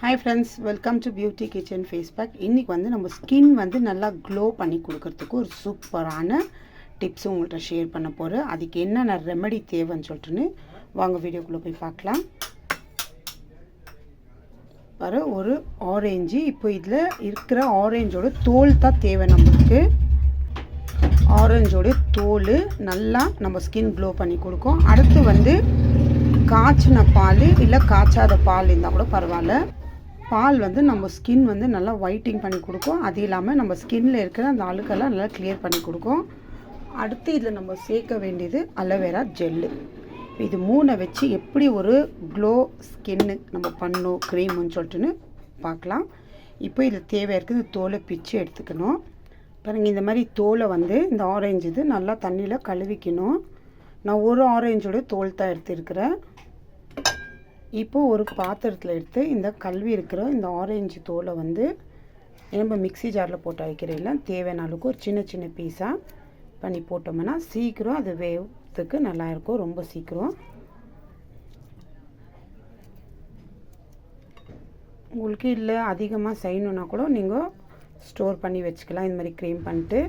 Hi friends, welcome to beauty kitchen face pack. இன்றைக்கி வந்து நம்ம ஸ்கின் வந்து நல்லா க்ளோ பண்ணி கொடுக்கறதுக்கு ஒரு சூப்பரான டிப்ஸும் உங்கள்கிட்ட ஷேர் பண்ண போகிறேன். அதுக்கு என்னென்ன ரெமெடி தேவைன்னு சொல்லிட்டுன்னு வாங்க வீடியோக்குள்ளே போய் பார்க்கலாம். வர ஒரு ஆரேஞ்சு, இப்போ இதில் இருக்கிற ஆரேஞ்சோட தோல் தான் தேவை நம்மளுக்கு. ஆரஞ்சோட தோல் நல்லா நம்ம ஸ்கின் க்ளோ பண்ணி கொடுக்கும். அடுத்து வந்து காய்ச்சின பால் இல்லை காய்ச்சாத பால் இருந்தால் கூட பரவாயில்ல. பால் வந்து நம்ம ஸ்கின் வந்து நல்லா ஒயிட்டிங் பண்ணி கொடுக்கும். அது இல்லாமல் நம்ம ஸ்கின்னில் இருக்கிற அந்த அழுக்கெல்லாம் நல்லா கிளியர் பண்ணி கொடுக்கும். அடுத்து இதில் நம்ம சேர்க்க வேண்டியது அலோவேரா ஜெல்லு. இது மூணை வச்சு எப்படி ஒரு க்ளோ ஸ்கின்னு நம்ம பண்ணணும் க்ரீம்னு சொல்லிட்டுன்னு பார்க்கலாம். இப்போ இதில் தேவை இருக்குது தோலை பிச்சு எடுத்துக்கணும். பாருங்கள், இந்த மாதிரி தோலை வந்து இந்த ஆரஞ்சு இது நல்லா தண்ணியில் கழுவிக்கணும். நான் ஒரு ஆரஞ்சோட தோல் தான் எடுத்துருக்கிறேன். இப்போது ஒரு பாத்திரத்தில் எடுத்து இந்த கழுவி இருக்கிற இந்த ஆரஞ்சு தோலை வந்து நம்ம மிக்ஸி ஜாரில் போட்டு வைக்கிறதில்ல, தேவையான அளவுக்கு ஒரு சின்ன சின்ன பீஸாக பண்ணி போட்டோம்னா சீக்கிரம் அது வேகிறதுக்கு நல்லாயிருக்கும். ரொம்ப சீக்கிரம். உங்களுக்கு இல்லை அதிகமாக செய்யணுன்னா கூட நீங்கள் ஸ்டோர் பண்ணி வச்சுக்கலாம். இந்த மாதிரி க்ரீம் பண்ணிட்டு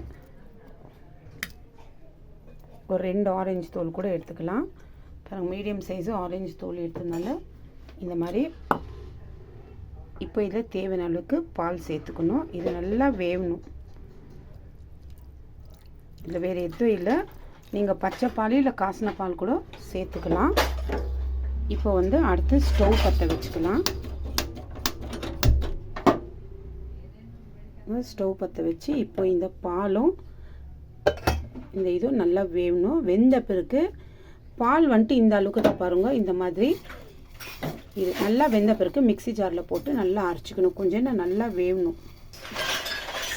ஒரு 2 ஆரஞ்சு தோல் கூட எடுத்துக்கலாம். பாருங்கள், மீடியம் சைஸு ஆரஞ்சு தோல் எடுத்ததுனால இந்த மாதிரி. இப்போ இதில் தேவையான அளவுக்கு பால் சேர்த்துக்கணும். இது நல்லா வேகணும். இதில் வேறு எதுவும் இல்லை, நீங்கள் பச்சை பால் இல்லை காசின பால் கூட சேர்த்துக்கலாம். இப்போ வந்து அடுத்து ஸ்டவ் பற்ற வச்சுக்கலாம். ஸ்டவ் பற்ற வச்சு இப்போ இந்த பாலும் இந்த இதுவும் நல்லா வேகணும். வெந்த பிறகு பால் வந்துட்டு இந்த அளவுக்கு தான் பாருங்கள். இந்த மாதிரி இது நல்லா வெந்த பிறகு மிக்ஸி ஜாரில் போட்டு நல்லா அரைச்சிக்கணும். கொஞ்சம் நல்லா வேகணும்.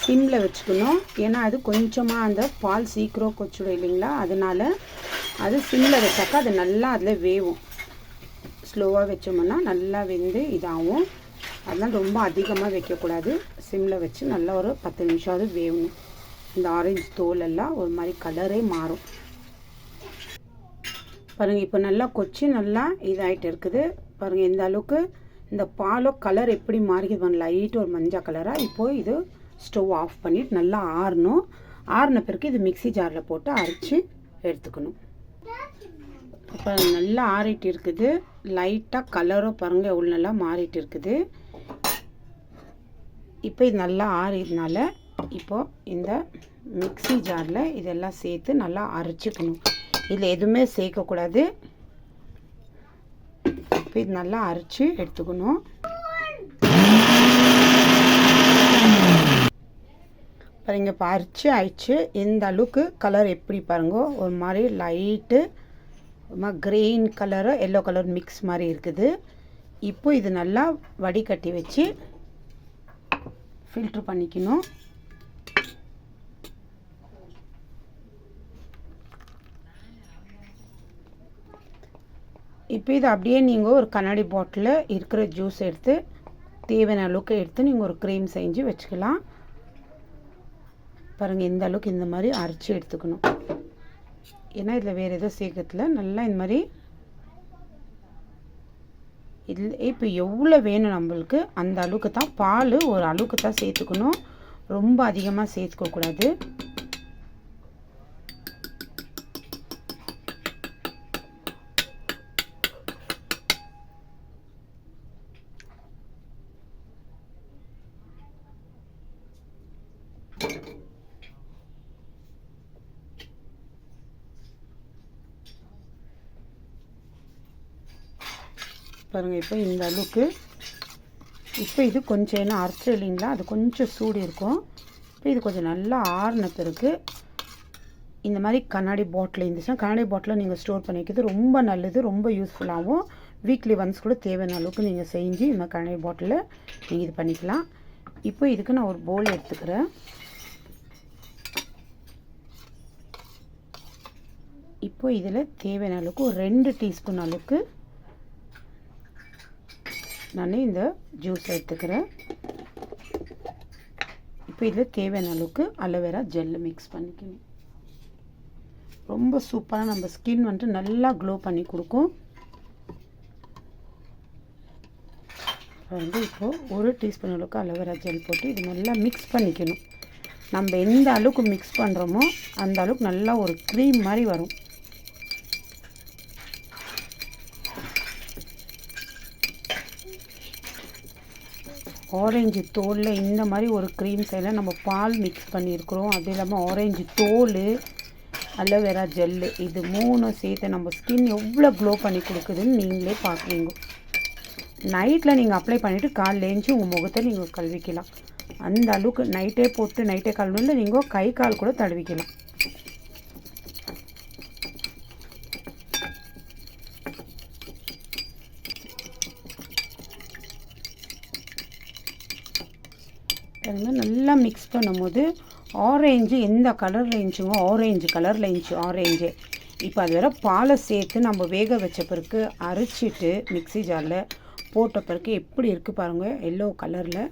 சிம்மில் வச்சுக்கணும். ஏன்னா அது கொஞ்சமாக அந்த பால் சீக்கிரம் கொச்சிடும் இல்லைங்களா, அதனால் அது சிம்மில் வச்சாக்கா அது நல்லா அதில் வேகும். ஸ்லோவாக வச்சோம்னா நல்லா வெந்து இதாகும். அதனால் ரொம்ப அதிகமாக வைக்கக்கூடாது. சிம்மில் வச்சு நல்லா ஒரு 10 நிமிஷம் வேகணும். இந்த ஆரஞ்சு தோலெல்லாம் ஒரு மாதிரி கலரே மாறும். பாருங்கள், இப்போ நல்லா கொச்சி நல்லா இதாகிட்டு இருக்குது. பாருங்கள், இந்த அளவுக்கு இந்த பாலோ கலர் எப்படி மாறிக்குது, லைட்டு ஒரு மஞ்சள் கலராக. இப்போது இது ஸ்டவ் ஆஃப் பண்ணிவிட்டு நல்லா ஆறணும். ஆறின பிறகு இது மிக்ஸி ஜாரில் போட்டு அரைச்சி எடுத்துக்கணும். இப்போ நல்லா ஆறிட்டு இருக்குது. லைட்டாக கலரும் பாருங்கள் எவ்வளோ நல்லா மாறிட்டு இருக்குது. இப்போ இது நல்லா ஆறினால இப்போது இந்த மிக்ஸி ஜாரில் இதெல்லாம் சேர்த்து நல்லா அரைச்சிக்கணும். இதில் எதுவுமே சேர்க்கக்கூடாது. இப்போ இது நல்லா அரைச்சி எடுத்துக்கணும். பாருங்க, இப்போ அரைச்சி ஆயிடுச்சு. இந்த அளவுக்கு கலர் எப்படி பாருங்க, ஒரு மாதிரி light green colour yellow colour mix மாதிரி இருக்குது. இப்போ இது நல்லா வடிகட்டி வச்சு ஃபில்ட்ரு பண்ணிக்கணும். இப்போ இது அப்படியே நீங்கள் ஒரு கண்ணாடி பாட்டிலில் இருக்கிற ஜூஸ் எடுத்து தேவையான அளவுக்கு எடுத்து நீங்கள் ஒரு க்ரீம் செஞ்சு வச்சுக்கலாம். பாருங்கள், இந்த அளவுக்கு இந்த மாதிரி அரைச்சி எடுத்துக்கணும். ஏன்னா இதில் வேறு எதுவும் சேர்க்கறதுல நல்லா இந்த மாதிரி இதில் இப்போ எவ்வளோ வேணும் நம்மளுக்கு அந்த அளவுக்கு தான் பால் ஒரு அளவுக்கு தான் சேர்த்துக்கணும். ரொம்ப அதிகமாக சேர்த்துக்கக்கூடாது. பாருங்கள், இப்போ இந்த அளவுக்கு. இப்போ இது கொஞ்சம் என்ன அரைச்சி இல்லைங்களா, அது கொஞ்சம் சூடு இருக்கும். இப்போ இது கொஞ்சம் நல்லா ஆறின பிறகு இந்த மாதிரி கண்ணாடி பாட்டில் இருந்துச்சுன்னா கண்ணாடி பாட்டில் நீங்கள் ஸ்டோர் பண்ணி வைக்கிறது ரொம்ப நல்லது, ரொம்ப யூஸ்ஃபுல்லாகவும். வீக்லி ஒன்ஸ் கூட தேவையான அளவுக்கு நீங்கள் செஞ்சு இந்த மாதிரி கண்ணாடி பாட்டிலில் நீங்கள் இது பண்ணிக்கலாம். இப்போ இதுக்கு நான் ஒரு பவுல் எடுத்துக்கிறேன். இப்போ இதில் தேவையான அளவுக்கு ஒரு 2 டீஸ்பூன் அளவுக்கு நான் இந்த ஜூஸ் எடுத்துக்கிறேன். இப்போ இதில் தேவையான அளவுக்கு அலோவேரா ஜெல்லு மிக்ஸ் பண்ணிக்கணும். ரொம்ப சூப்பராக நம்ம ஸ்கின் வந்துட்டு நல்லா க்ளோ பண்ணி கொடுக்கும். வந்து இப்போது 1 டீஸ்பூன் அளவுக்கு அலோவேரா ஜெல் போட்டு இது நல்லா மிக்ஸ் பண்ணிக்கணும். நம்ம எந்த அளவுக்கு மிக்ஸ் பண்ணுறோமோ அந்த அளவுக்கு நல்லா ஒரு க்ரீம் மாதிரி வரும். ஆரஞ்சு தோலில் இந்த மாதிரி ஒரு க்ரீம் செய்யலாம். நம்ம பால் மிக்ஸ் பண்ணியிருக்கிறோம், அது இல்லாமல் ஆரஞ்சு தோல், அலோவேரா ஜெல்லு, இது 3 சேர்த்து நம்ம ஸ்கின் எவ்வளோ க்ளோ பண்ணி கொடுக்குதுன்னு நீங்களே பார்க்குறீங்க. நைட்டில் நீங்கள் அப்ளை பண்ணிவிட்டு காலைல எழுந்துச்சி உங்கள் முகத்தை நீங்கள் கழுவிக்கலாம். அந்த அளவுக்கு நைட்டே போட்டு நைட்டே கழுவணும், இல்லை நீங்கள் கை கால் கூட தடவிக்கலாம். அதுமாதிரி நல்லா மிக்ஸ் பண்ணும்போது ஆரேஞ்சு எந்த கலரில் இருந்துச்சுங்க, ஆரேஞ்சு கலரில் இருந்துச்சு ஆரேஞ்சு. இப்போ அது வேறு பாலை சேர்த்து நம்ம வேக வச்ச பிறகு அரைச்சிட்டு மிக்ஸி ஜாரில் போட்ட பிறகு எப்படி இருக்குது பாருங்கள். எல்லோ கலரில்,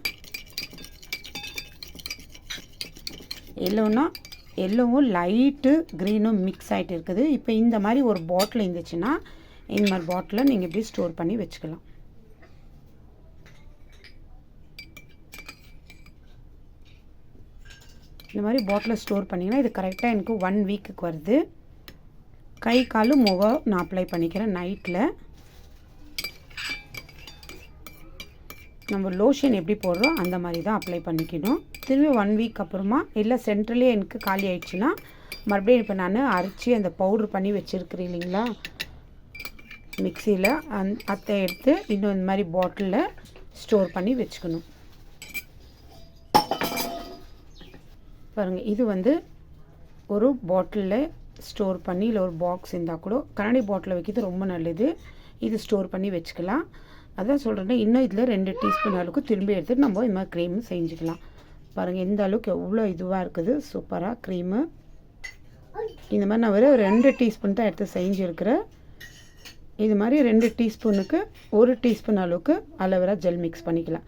எல்லோன்னா எல்லோவும் லைட்டு க்ரீனும் மிக்ஸ் ஆகிட்டு இருக்குது. இப்போ இந்த மாதிரி ஒரு பாட்டில் இருந்துச்சுன்னா இந்த மாதிரி பாட்டிலில் நீங்கள் எப்படி ஸ்டோர் பண்ணி வச்சுக்கலாம். இந்த மாதிரி பாட்டிலில் ஸ்டோர் பண்ணிங்கன்னா இது கரெக்டாக எனக்கு 1 வீக்குக்கு வருது. கை கால் முகம் நான் அப்ளை பண்ணிக்கிறேன். நைட்டில் நம்ம லோஷன் எப்படி போடுறோம் அந்த மாதிரி தான் அப்ளை பண்ணிக்கணும். திரும்பி 1 வீக் அப்புறமா இல்லை சென்ட்ரலே எனக்கு காலி ஆயிடுச்சுன்னா மறுபடியும் இப்போ நான் அரைச்சி அந்த பவுட்ரு பண்ணி வச்சுருக்கிறேன் இல்லைங்களா மிக்சியில், அதை எடுத்து இன்னும் இந்த மாதிரி பாட்டிலில் ஸ்டோர் பண்ணி வச்சுக்கணும். பாருங்கள், இது வந்து ஒரு பாட்டிலில் ஸ்டோர் பண்ணி இல்லை ஒரு பாக்ஸ் இருந்தால் கூட கண்ணாடி பாட்டிலில் வைக்கிறது ரொம்ப நல்லது. இது ஸ்டோர் பண்ணி வச்சுக்கலாம். அதான் சொல்கிறேன்னா இன்னும் இதில் 2 டீஸ்பூன் அளவுக்கு திரும்பி எடுத்துகிட்டு நம்ம இந்த மாதிரி க்ரீம் செஞ்சுக்கலாம். பாருங்கள் எந்த அளவுக்கு எவ்வளோ இதுவாக இருக்குது, சூப்பராக க்ரீமு. இந்த மாதிரி நான் வெறும் 2 டீஸ்பூன் தான் எடுத்து செஞ்சுருக்கிறேன். இது மாதிரி 2 டீஸ்பூனுக்கு 1 டீஸ்பூன் அளவுக்கு அலோவேரா ஜெல் மிக்ஸ் பண்ணிக்கலாம்.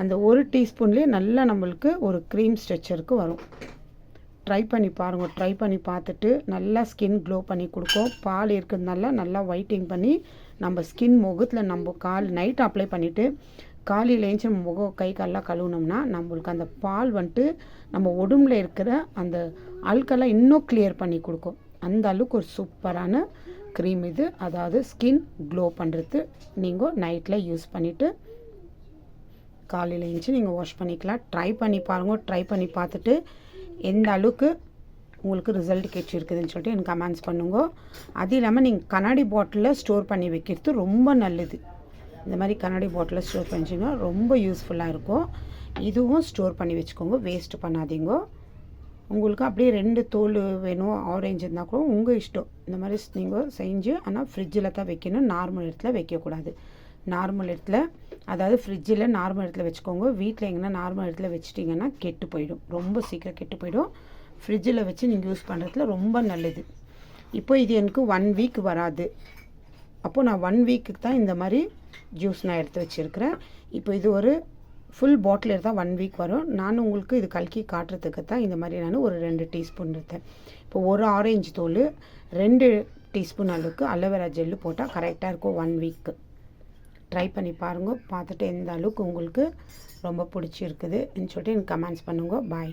அந்த 1 டீஸ்பூன்லேயே நல்லா நம்மளுக்கு ஒரு க்ரீம் ஸ்ட்ரெச்சருக்கு வரும். ட்ரை பண்ணி பாருங்கள். ட்ரை பண்ணி பார்த்துட்டு நல்லா ஸ்கின் க்ளோ பண்ணி கொடுக்கும். பால் இருக்கிறதுனால நல்லா ஒயிட்டிங் பண்ணி நம்ம ஸ்கின் முகத்தில் நம்ம கால் நைட் அப்ளை பண்ணிவிட்டு காலையில் ஏஞ்சி முகம் கை காலெலாம் கழுவுனோம்னா நம்மளுக்கு அந்த பால் வந்துட்டு நம்ம உடம்புல இருக்கிற அந்த அழுக்கெல்லாம் இன்னும் கிளியர் பண்ணி கொடுக்கும். அந்த அளவுக்கு ஒரு சூப்பரான க்ரீம் இது. அதாவது ஸ்கின் க்ளோ பண்ணுறது நீங்கள் நைட்டில் யூஸ் பண்ணிவிட்டு காலையில் எழுந்துச்சி நீங்கள் வாஷ் பண்ணிக்கலாம். ட்ரை பண்ணி பாருங்கள். ட்ரை பண்ணி பார்த்துட்டு எந்த அளவுக்கு உங்களுக்கு ரிசல்ட் கிடைச்சிருக்குதுன்னு சொல்லிட்டு எனக்கு கமெண்ட்ஸ் பண்ணுங்க. அது இல்லாமல் நீங்கள் கண்ணாடி பாட்டிலில் ஸ்டோர் பண்ணி வைக்கிறது ரொம்ப நல்லது. இந்த மாதிரி கண்ணாடி பாட்டிலில் ஸ்டோர் பண்ணிச்சிங்கன்னா ரொம்ப யூஸ்ஃபுல்லாக இருக்கும். இதுவும் ஸ்டோர் பண்ணி வச்சுக்கோங்க, வேஸ்ட் பண்ணாதீங்க. உங்களுக்கு அப்படியே 2 தோல் வேணும், ஆரேஞ்ச் இருந்தால் கூட உங்கள் இஷ்டம். இந்த மாதிரி நீங்கள் செஞ்சு ஆனால் ஃப்ரிட்ஜில் தான் வைக்கணும், நார்மல் இடத்துல வைக்கக்கூடாது. நார்மல் இடத்துல, அதாவது ஃப்ரிட்ஜில் நார்மல் இடத்துல வச்சுக்கோங்க. வீட்டில் எங்கன்னா நார்மல் இடத்துல வச்சிட்டிங்கன்னா கெட்டு போயிடும், ரொம்ப சீக்கிரம் கெட்டு போயிடும். ஃப்ரிட்ஜில் வச்சு நீங்கள் யூஸ் பண்ணுறதுல ரொம்ப நல்லது. இப்போ இது எனக்கு 1 வீக் வராது. அப்போது நான் 1 வீக்குக்கு தான் இந்த மாதிரி ஜூஸ் நான் எடுத்து வச்சுருக்கிறேன். இப்போ இது ஒரு ஃபுல் பாட்டில் எடுத்தால் 1 வீக் வரும். நான் உங்களுக்கு இது கலக்கி காட்டுறதுக்கு தான் இந்த மாதிரி நான் ஒரு 2 டீஸ்பூன் எடுத்தேன். இப்போ ஒரு ஆரஞ்சு தோல் 2 டீஸ்பூன் அளவுக்கு அலோவேரா ஜெல்லு போட்டால் கரெக்டாக இருக்கும் 1 வீக்கு. ட்ரை பண்ணி பாருங்கள். பார்த்துட்டு எந்த அளவுக்கு உங்களுக்கு ரொம்ப பிடிச்சிருக்குதுன்னு சொல்லிட்டு எனக்கு கமெண்ட்ஸ் பண்ணுங்க. பாய்.